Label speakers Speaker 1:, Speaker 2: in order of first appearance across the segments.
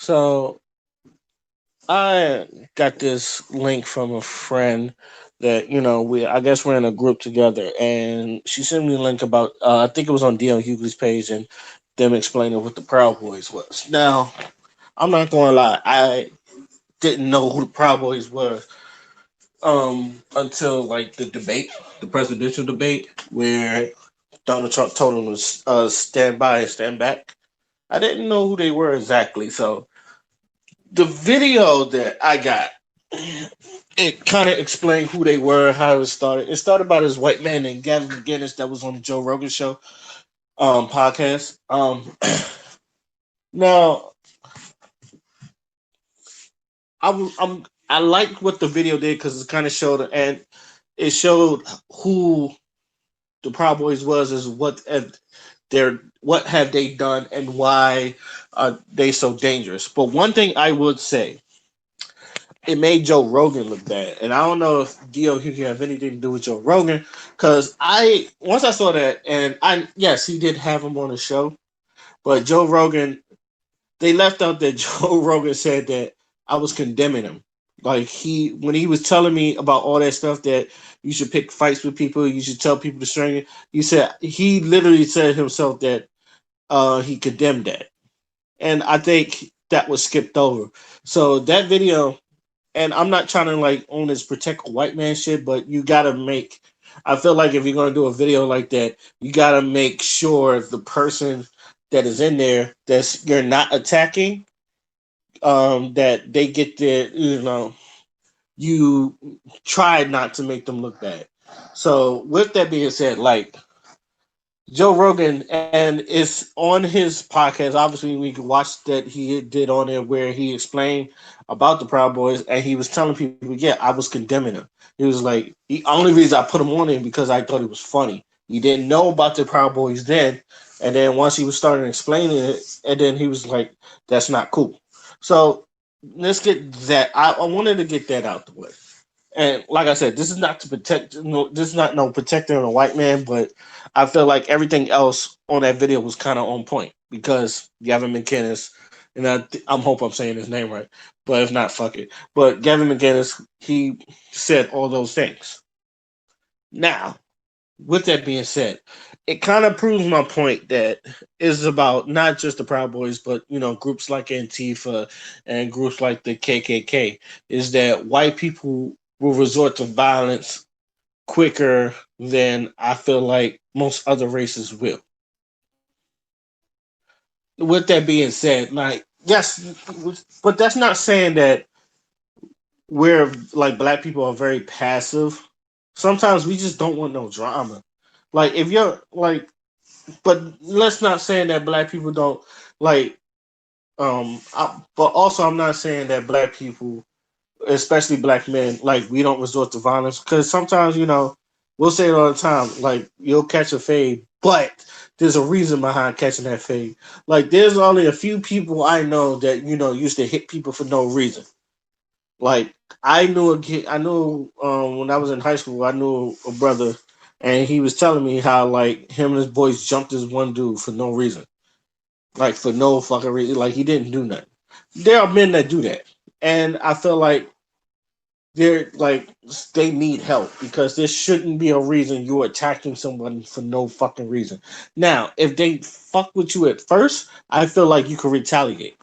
Speaker 1: So I got this link from a friend that we I guess we're in a group together, and she sent me a link about I think it was on Dion Hughley's page and them explaining what the Proud Boys was. Now I'm not gonna lie, I didn't know who the Proud Boys were until like the presidential debate where Donald Trump told him to stand by and stand back. I didn't know who they were exactly, so the video that I got, it kind of explained who they were, how it started. It started by this white man named Gavin McGinnis that was on the Joe Rogan show podcast. Now I liked what the video did because it kind of showed, and it showed who the Proud Boys was, is what have they done and why are they so dangerous. But one thing I would say, it made Joe Rogan look bad. And I don't know if Dio can have anything to do with Joe Rogan, because I once I saw that, and I yes, he did have him on the show, but Joe Rogan, they left out that Joe Rogan said that I was condemning him. Like, when he was telling me about all that stuff, that you should pick fights with people, you should tell people to string he literally said himself that he condemned that. And I think that was skipped over. So that video, and I'm not trying to like own this protect a white man shit, but you gotta make. I feel like if you're gonna do a video like that, you gotta make sure the person that is in there that's you're not attacking, that they get their, you try not to make them look bad. So with that being said, like Joe Rogan, and it's on his podcast. Obviously, we can watch that he did on there where he explained about the Proud Boys, and he was telling people, "Yeah, I was condemning him." He was like, "The only reason I put him on there because I thought it was funny." He didn't know about the Proud Boys then, and then once he was starting explaining it, and then he was like, "That's not cool." So let's get that. I wanted to get that out the way. And like I said, this is not to protect. No, this is not no protecting a white man, but I feel like everything else on that video was kind of on point because Gavin McInnes, and I'm hope I'm saying his name right, but if not, fuck it. But Gavin McInnes, he said all those things. Now, with that being said, it kind of proves my point that is about not just the Proud Boys, but groups like Antifa and groups like the KKK. Is that white people will resort to violence quicker than I feel like most other races will. With that being said, like yes, but that's not saying that we're like black people are very passive. Sometimes we just don't want no drama. Like if you're like, but let's not saying that black people don't like. But also I'm not saying that black people, especially black men, like we don't resort to violence because sometimes we'll say it all the time. Like you'll catch a fade, but there's a reason behind catching that fade. Like there's only a few people I know that used to hit people for no reason. Like I knew a kid, I knew when I was in high school, I knew a brother, and he was telling me how like him and his boys jumped this one dude for no reason, like for no fucking reason, like he didn't do nothing. There are men that do that, and I feel like they're like they need help because there shouldn't be a reason you're attacking someone for no fucking reason. Now, if they fuck with you at first, I feel like you can retaliate.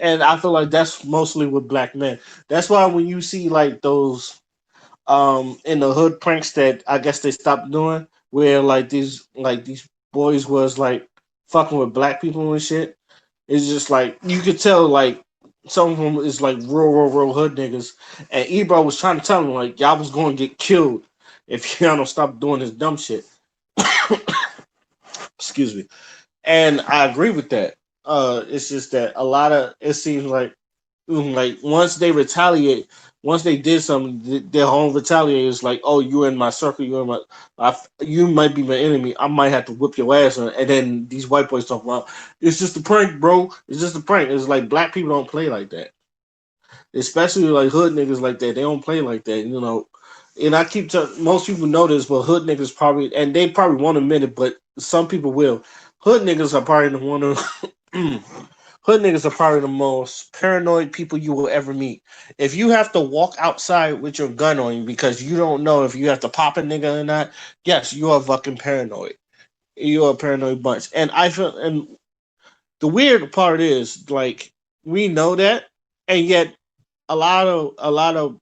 Speaker 1: And I feel like that's mostly with black men. That's why when you see like those in the hood pranks that I guess they stopped doing, where like these boys was like fucking with black people and shit. It's just like you could tell like some of them is like real hood niggas, and Ebro was trying to tell them like y'all was going to get killed if y'all don't stop doing this dumb shit. Excuse me, and I agree with that. It's just that a lot of it seems like once they retaliate, once they did something, their whole retaliate is like, oh, you're in my circle, you might be my enemy. I might have to whip your ass, and then these white boys talk about it's just a prank, bro. It's just a prank. It's like black people don't play like that, especially like hood niggas like that. They don't play like that. And I keep telling most people know this, but hood niggas probably and they probably won't admit it, but some people will. Hood niggas are probably the one Hood niggas are probably the most paranoid people you will ever meet. If you have to walk outside with your gun on you because you don't know if you have to pop a nigga or not, yes, you are fucking paranoid. You're a paranoid bunch. And I feel, and the weird part is, like, we know that, and yet a lot of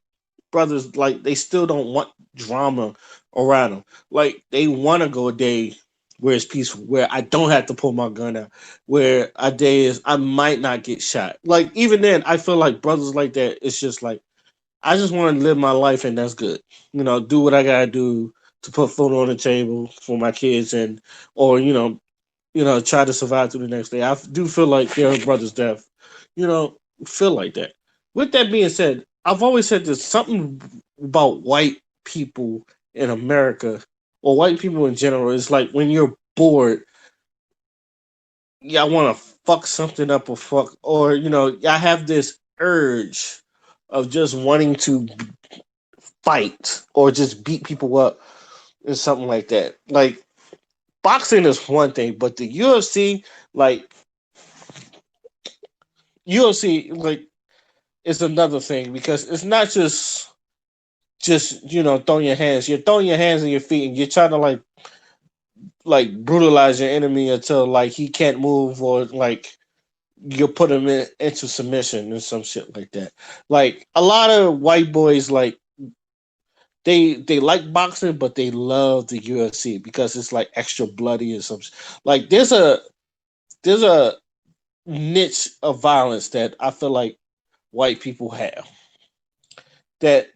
Speaker 1: brothers, like, they still don't want drama around them. Like, they want to go a day where it's peaceful, where I don't have to pull my gun out, where a day is I might not get shot. Like, even then, I feel like brothers like that. It's just like, I just want to live my life, and that's good. Do what I gotta do to put food on the table for my kids, and or try to survive through the next day. I do feel like there are brothers that, you know, feel like that. With that being said, I've always said there's something about white people in America, or white people in general. Is like, when you're bored, y'all want to fuck something up, or fuck, or y'all have this urge of just wanting to fight or just beat people up and something like that. Like, boxing is one thing, but the UFC, like, UFC, like, is another thing, because it's not just throwing your hands. You're throwing your hands and your feet, and you're trying to, like brutalize your enemy until, like, he can't move, or like you put him into submission and some shit like that. Like, a lot of white boys, like, they like boxing, but they love the UFC because it's like extra bloody and some. Like, there's a niche of violence that I feel like white people have, that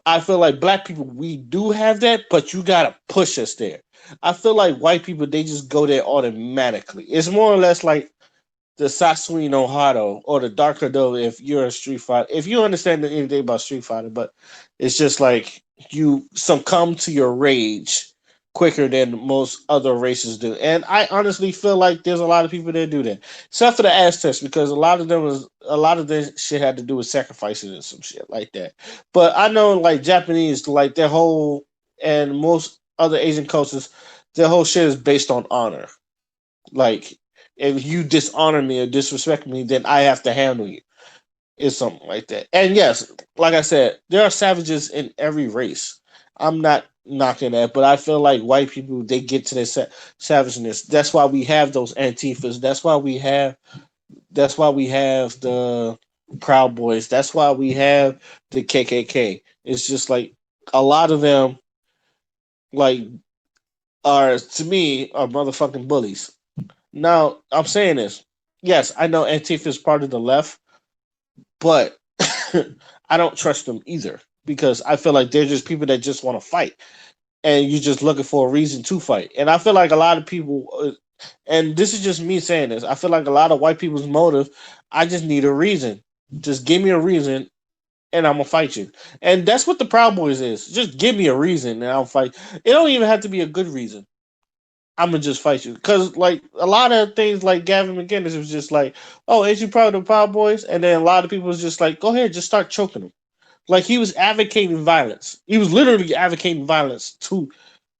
Speaker 1: I feel like black people, we do have that, but you gotta push us there. I feel like white people, they just go there automatically. It's more or less like the Sasui no Hado or the Dark Hado if you're a Street Fighter. If you understand anything about Street Fighter, but it's just like you succumb to your rage quicker than most other races do. And I honestly feel like there's a lot of people that do that. Except for the Aztecs, because a lot of this shit had to do with sacrifices and some shit like that. But I know, like, Japanese, like, their whole, and most other Asian cultures, their whole shit is based on honor. Like, if you dishonor me or disrespect me, then I have to handle you. It's something like that. And yes, like I said, there are savages in every race. I'm not knocking that, but I feel like white people, they get to their savageness. That's why we have those antifas. That's why we have the Proud Boys. That's why we have the KKK. It's just like, a lot of them, like, are, to me, are motherfucking bullies. Now, I'm saying this. Yes, I know Antifa is part of the left, but I don't trust them either, because I feel like they're just people that just want to fight, and you're just looking for a reason to fight. And I feel like a lot of people, and this is just me saying this, I feel like a lot of white people's motive, I just need a reason. Just give me a reason, and I'm gonna fight you. And that's what the Proud Boys is. Just give me a reason, and I'll fight. It don't even have to be a good reason. I'm gonna just fight you, because, like, a lot of things, like Gavin McInnes was just like, "Oh, ain't you proud of the Proud Boys?" And then a lot of people was just like, "Go ahead, just start choking them." Like, he was advocating violence. He was literally advocating violence to,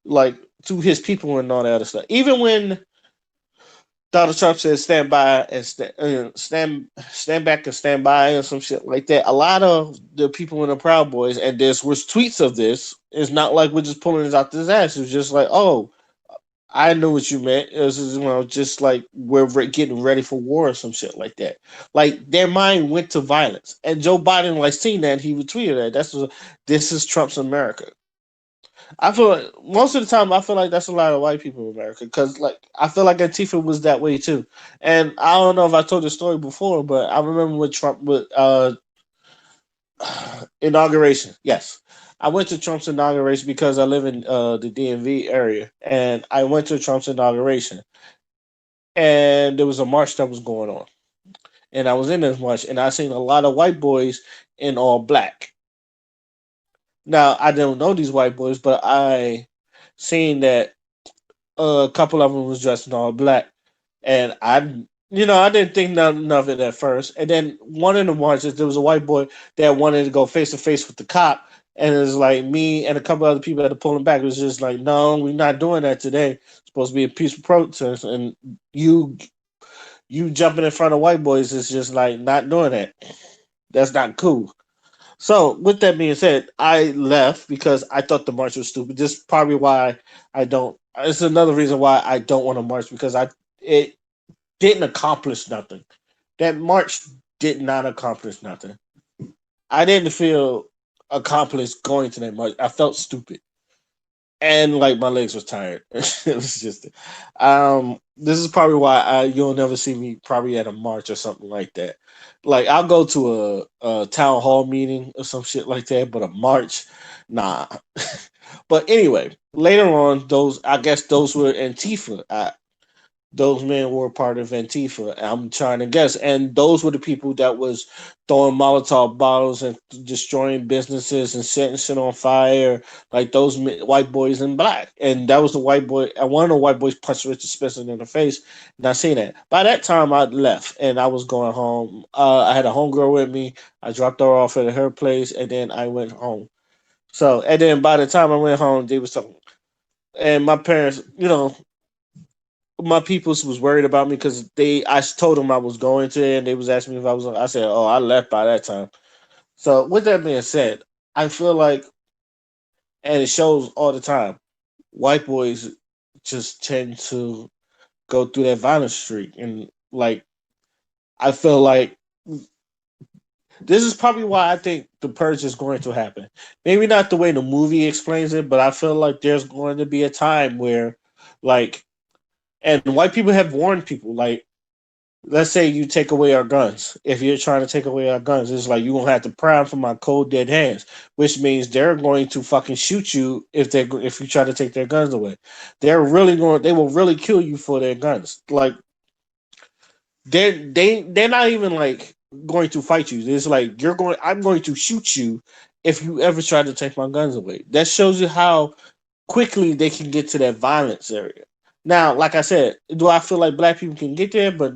Speaker 1: like, to his people and all that other stuff. Even when Donald Trump said stand by and stand back and stand by and some shit like that, a lot of the people in the Proud Boys, and there's was tweets of this. It's not like we're just pulling this out this ass. It's just like, oh, I knew what you meant. It was, just like we're getting ready for war or some shit like that. Like, their mind went to violence, and Joe Biden, like, seen that, he retweeted that. This is Trump's America. I feel like most of the time, I feel like that's a lot of white people in America, because, like, I feel like Antifa was that way too. And I don't know if I told the story before, but I remember with Trump with inauguration. Yes, I went to Trump's inauguration because I live in the DMV area, and I went to Trump's inauguration, and there was a march that was going on, and I was in this march, and I seen a lot of white boys in all black. Now, I don't know these white boys, but I seen that a couple of them was dressed in all black, and I didn't think nothing of it at first. And then one of the marches, there was a white boy that wanted to go face to face with the cop, and it was like me and a couple other people had to pull him back. It was just like, no, we're not doing that today. It's supposed to be a peaceful protest, and you You jumping in front of white boys is just like not doing that. That's not cool. So, with that being said, I left because I thought the march was stupid. This is probably why I don't. It's another reason why I don't want to march because it didn't accomplish nothing. That march did not accomplish nothing. I didn't feel accomplished going to that march. I felt stupid and like my legs was tired. It was just, this is probably why you'll never see me probably at a march or something like that. Like I'll go to a town hall meeting or some shit like that, but a march, nah. But anyway, later on, those I guess those were Antifa. Those men were part of Antifa. I'm trying to guess, and those were the people that was throwing Molotov bottles and destroying businesses and setting shit on fire, like those white boys in black. And that was the white boy. And one of the white boys punched Richard Spencer in the face. And I seen that. By that time, I left and I was going home. I had a homegirl with me. I dropped her off at her place, and then I went home. So, and then by the time I went home, they was talking. And my parents, my peoples was worried about me because I told them I was going to, and they was asking me if I was. I said, "Oh, I left by that time." So with that being said, I feel like, and it shows all the time, white boys just tend to go through that violence streak, and like I feel like this is probably why I think the purge is going to happen. Maybe not the way the movie explains it, but I feel like there's going to be a time where, like, and white people have warned people, like let's say you take away our guns. If you're trying to take away our guns, it's like you're gonna have to prime for my cold dead hands, which means they're going to fucking shoot you if you try to take their guns away. They will really kill you for their guns. Like they're not even like going to fight you. It's like I'm going to shoot you if you ever try to take my guns away. That shows you how quickly they can get to that violence area. Now, like I said, do I feel like black people can get there? But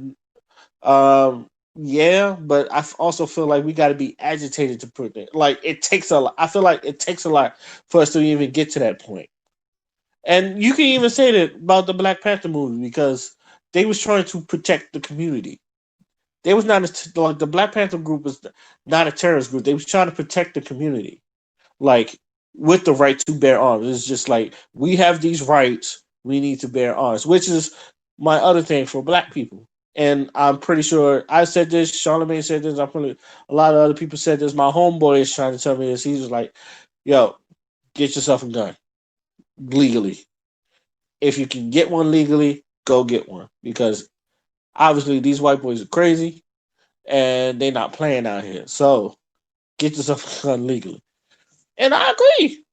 Speaker 1: yeah, but also feel like we got to be agitated to put it. Like it takes a lot. I feel like it takes a lot for us to even get to that point. And you can even say that about the Black Panther movie because they was trying to protect the community. They was not like the Black Panther group was not a terrorist group. They was trying to protect the community, like with the right to bear arms. It's just like we have these rights. We need to bear arms, which is my other thing for Black people. And I'm pretty sure I said this. Charlamagne said this. I'm pretty. A lot of other people said this. My homeboy is trying to tell me this. He's just like, "Yo, get yourself a gun legally. If you can get one legally, go get one because obviously these white boys are crazy and they're not playing out here. So get yourself a gun legally." And I agree.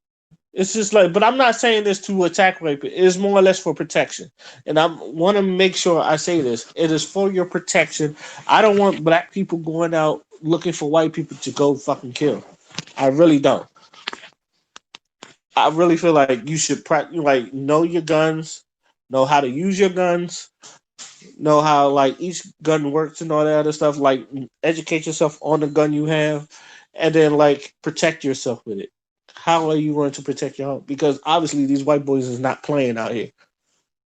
Speaker 1: It's just like, but I'm not saying this to attack rape. It's more or less for protection, and I want to make sure I say this. It is for your protection. I don't want black people going out looking for white people to go fucking kill. I really don't. I really feel like you should like know your guns, know how to use your guns, know how like each gun works and all that other stuff. Like educate yourself on the gun you have, and then like protect yourself with it. How are you going to protect your home? Because obviously these white boys is not playing out here.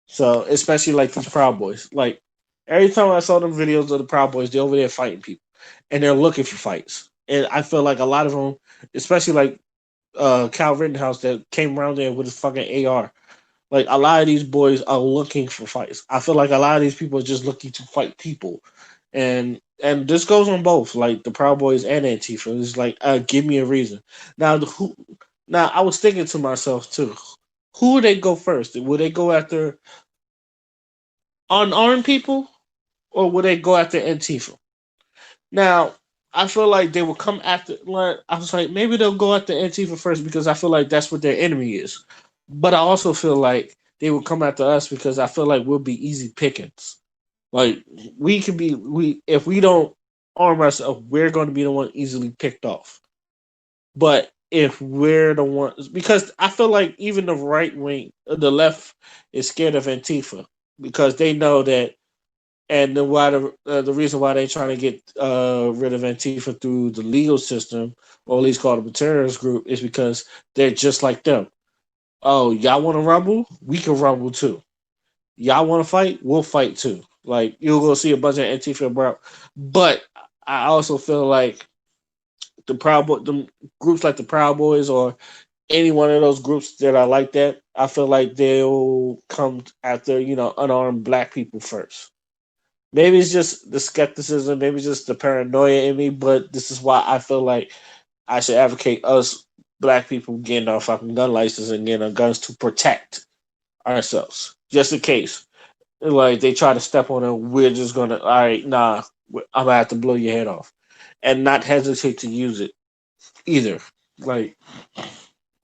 Speaker 1: So especially like these Proud Boys. Like every time I saw them videos of the Proud Boys, they're over there fighting people, and they're looking for fights. And I feel like a lot of them, especially like Cal Rittenhouse, that came around there with his fucking AR. Like a lot of these boys are looking for fights. I feel like a lot of these people are just looking to fight people, and this goes on both, like the Proud Boys and Antifa. It's like, give me a reason. Now, now I was thinking to myself too, who would they go first? Would they go after unarmed people, or would they go after Antifa? Now, I feel like they will come after. Like, I was like, maybe they'll go after Antifa first because I feel like that's what their enemy is. But I also feel like they will come after us because I feel like we'll be easy pickings. Like we could be we if we don't arm ourselves, we're going to be the one easily picked off. But if we're the ones, because I feel like even the right wing, the left, is scared of Antifa because they know that, and the reason why they're trying to get rid of Antifa through the legal system, or at least call them a terrorist group, is because they're just like them. Oh, y'all want to rumble? We can rumble too. Y'all want to fight? We'll fight too. Like you'll go see a bunch of Antifa, bro. But I also feel like the groups like the Proud Boys or any one of those groups that are like that, I feel like they'll come after unarmed black people first. Maybe it's just the skepticism, maybe it's just the paranoia in me, but this is why I feel like I should advocate us black people getting our fucking gun license and getting our guns to protect ourselves, just in case. Like they try to step on it, we're just gonna, all right, nah, I'm gonna have to blow your head off, and not hesitate to use it either. Like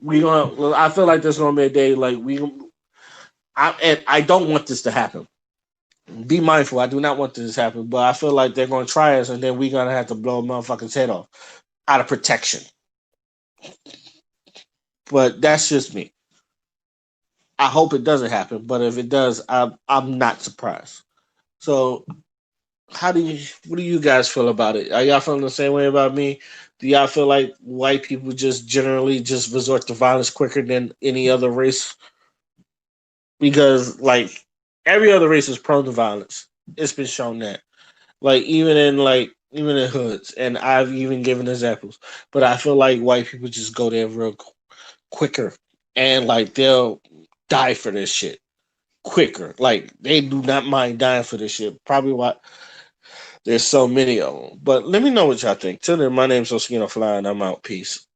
Speaker 1: we gonna, I feel like there's gonna be a day like and I don't want this to happen. Be mindful. I do not want this to happen, but I feel like they're gonna try us, and then we're gonna have to blow a motherfucker's head off out of protection. But that's just me. I hope it doesn't happen, but if it does, I'm not surprised. So, what do you guys feel about it? Are y'all feeling the same way about me? Do y'all feel like white people just generally just resort to violence quicker than any other race? Because like every other race is prone to violence. It's been shown that. Even in hoods, and I've even given examples. But I feel like white people just go there real quicker, and like they'll die for this shit quicker. Like they do not mind dying for this shit. Probably why there's so many of them. But let me know what y'all think. Till then, my name's Oskino Fly, and I'm out. Peace.